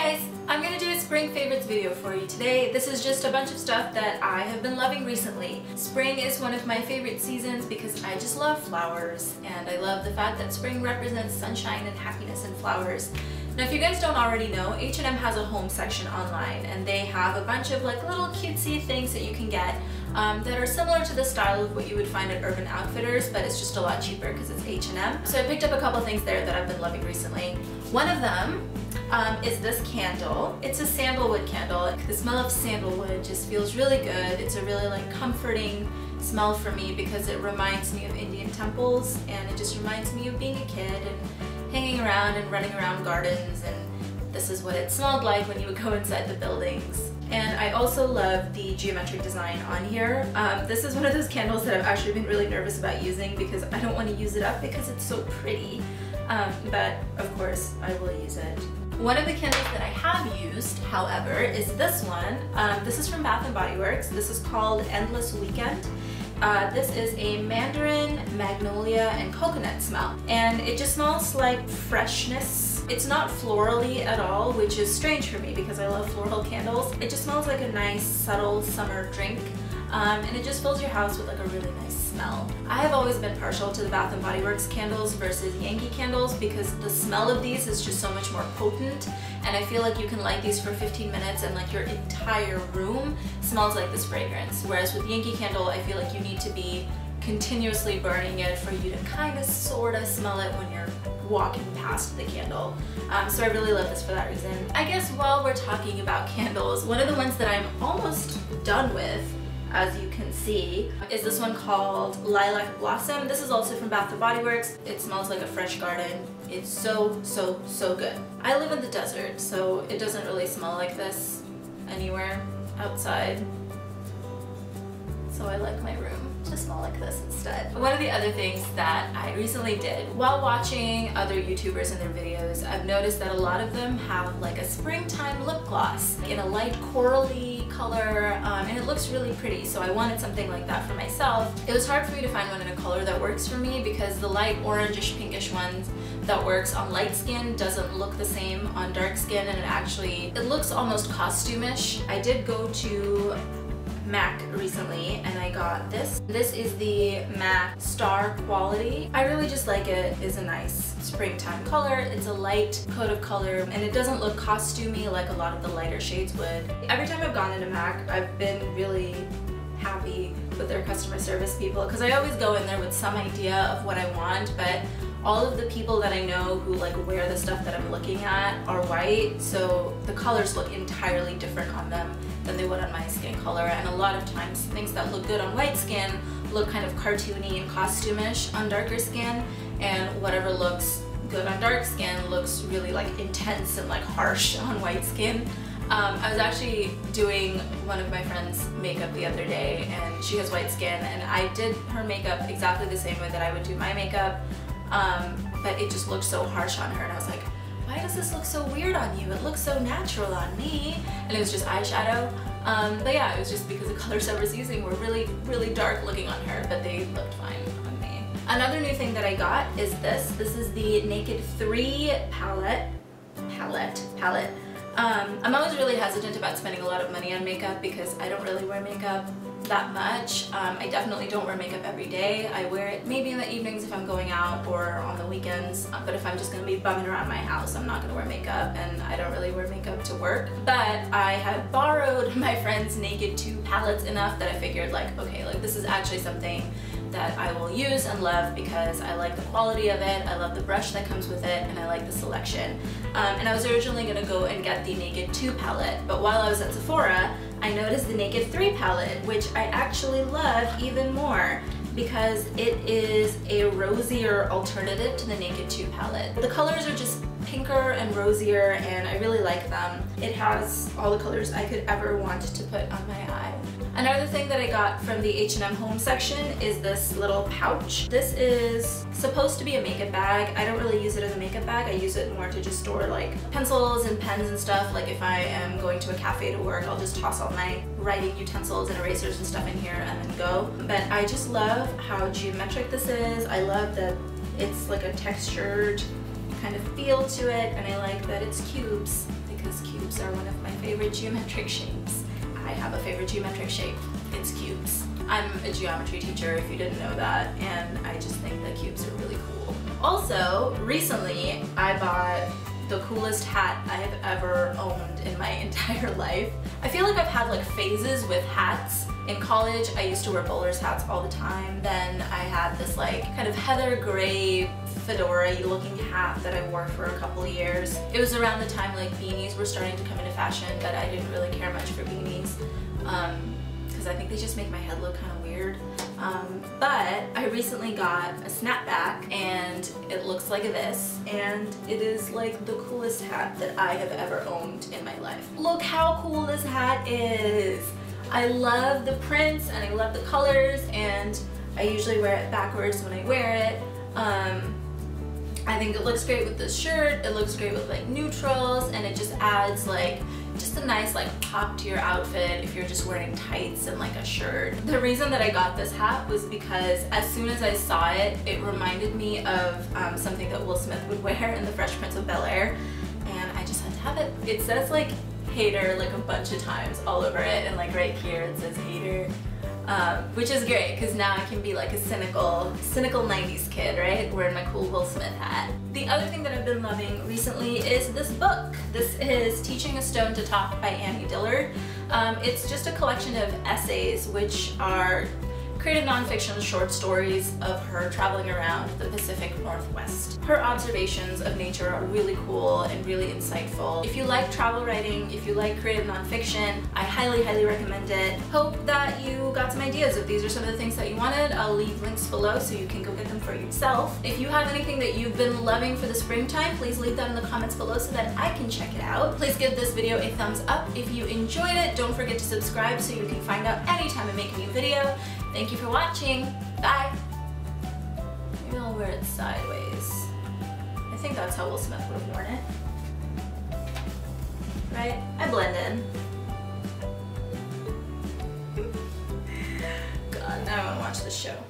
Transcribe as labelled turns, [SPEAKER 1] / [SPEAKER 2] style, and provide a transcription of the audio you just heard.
[SPEAKER 1] guys, I'm gonna do a spring favorites video for you today. This is just a bunch of stuff that I have been loving recently. Spring is one of my favorite seasons because I just love flowers, and I love the fact that spring represents sunshine and happiness and flowers. Now if you guys don't already know, H&M has a home section online, and they have a bunch of like little cutesy things that you can get that are similar to the style of what you would find at Urban Outfitters, but it's just a lot cheaper because it's H&M. So I picked up a couple things there that I've been loving recently. One of them is this candle. It's a sandalwood candle. The smell of sandalwood just feels really good. It's a really like comforting smell for me because it reminds me of Indian temples, and it just reminds me of being a kid and hanging around and running around gardens, and this is what it smelled like when you would go inside the buildings. And I also love the geometric design on here. This is one of those candles that I've actually been really nervous about using because I don't want to use it up because it's so pretty. But of course I will use it. One of the candles that I have used, however, is this one. This is from Bath & Body Works. This is called Endless Weekend. This is a mandarin, magnolia, and coconut smell. And it just smells like freshness. It's not florally at all, which is strange for me because I love floral candles. It just smells like a nice, subtle summer drink. And it just fills your house with like a really nice smell. I have always been partial to the Bath & Body Works candles versus Yankee candles because the smell of these is just so much more potent, and I feel like you can light these for 15 minutes and like your entire room smells like this fragrance. Whereas with Yankee Candle, I feel like you need to be continuously burning it for you to kind of sort of smell it when you're walking past the candle. So I really love this for that reason. I guess while we're talking about candles, one of the ones that I'm almost done with, as you can see, is this one called Lilac Blossom. This is also from Bath & Body Works. It smells like a fresh garden. It's so, so, so good. I live in the desert, so it doesn't really smell like this anywhere outside. So I like my room to smell like this instead. One of the other things that I recently did while watching other YouTubers and their videos, I've noticed that a lot of them have like a springtime lip gloss in a light corally color, and it looks really pretty, so I wanted something like that for myself. It was hard for me to find one in a color that works for me because the light orangish pinkish one that works on light skin doesn't look the same on dark skin, and it looks almost costumish. I did go to MAC recently and I got this. This is the MAC Star Quality. I really just like it. It's a nice springtime color. It's a light coat of color and it doesn't look costumey like a lot of the lighter shades would. Every time I've gone into MAC, I've been really happy with their customer service people because I always go in there with some idea of what I want, but all of the people that I know who like wear the stuff that I'm looking at are white, so the colors look entirely different on them than they would on my skin color, and a lot of times things that look good on white skin look kind of cartoony and costumish on darker skin, and whatever looks good on dark skin looks really like intense and like harsh on white skin. I was actually doing one of my friend's makeup the other day, and she has white skin, and I did her makeup exactly the same way that I would do my makeup, but it just looked so harsh on her, and I was like, why does this look so weird on you? It looks so natural on me. And it was just eyeshadow. But yeah, it was just because the colors I was using were really, really dark looking on her, but they looked fine on me. Another new thing that I got is this. This is the Naked 3 palette. I'm always really hesitant about spending a lot of money on makeup because I don't really wear makeup that much. I definitely don't wear makeup every day. I wear it maybe in the evenings if I'm going out or on the weekends, but if I'm just gonna be bumming around my house, I'm not gonna wear makeup, and I don't really wear makeup to work. But I had borrowed my friend's Naked 2 palettes enough that I figured like, okay, like this is actually something that I will use and love because I like the quality of it, I love the brush that comes with it, and I like the selection. And I was originally gonna go and get the Naked 2 palette, but while I was at Sephora, I noticed the Naked 3 palette, which I actually love even more because it is a rosier alternative to the Naked 2 palette. The colors are just pinker and rosier, and I really like them. It has all the colors I could ever want to put on my eye. Another thing that I got from the H&M home section is this little pouch. This is supposed to be a makeup bag. I don't really use it as a makeup bag. I use it more to just store like pencils and pens and stuff. Like if I am going to a cafe to work, I'll just toss all my writing utensils and erasers and stuff in here and then go. But I just love how geometric this is. I love that it's like a textured kind of feel to it, and I like that it's cubes because cubes are one of my favorite geometric shapes. I have a favorite geometric shape. It's cubes. I'm a geometry teacher if you didn't know that, and I just think that cubes are really cool. Also, recently I bought the coolest hat I have ever owned in my entire life. I feel like I've had like phases with hats. In college, I used to wear bowler's hats all the time. Then I had this like kind of heather gray fedora-y looking hat that I wore for a couple of years. It was around the time like beanies were starting to come into fashion, but I didn't really care much for beanies because I think they just make my head look kind of weird. But I recently got a snapback and it looks like this, and it is like the coolest hat that I have ever owned in my life. Look how cool this hat is! I love the prints and I love the colors, and I usually wear it backwards when I wear it. I think it looks great with this shirt, it looks great with like neutrals, and it just adds like just a nice like pop to your outfit if you're just wearing tights and like a shirt. The reason that I got this hat was because as soon as I saw it, it reminded me of something that Will Smith would wear in The Fresh Prince of Bel-Air, and I just had to have it. It says like hater like a bunch of times all over it, and like right here it says hater, which is great because now I can be like a cynical 90s kid, right? Wearing my cool Will Smith hat. The other thing that I've been loving recently is this book. This is Teaching a Stone to Talk by Annie Dillard. It's just a collection of essays which are creative nonfiction short stories of her traveling around the Pacific Northwest. Her observations of nature are really cool and really insightful. If you like travel writing, if you like creative nonfiction, I highly, highly recommend it. Hope that you got some ideas. If these are some of the things that you wanted, I'll leave links below so you can go get them for yourself. If you have anything that you've been loving for the springtime, please leave that in the comments below so that I can check it out. Please give this video a thumbs up if you enjoyed it. Don't forget to subscribe so you can find out anytime I make a new video. Thank you for watching. Bye. Maybe I'll wear it sideways. I think that's how Will Smith would have worn it. Right? I blend in. God, now I want to watch this show.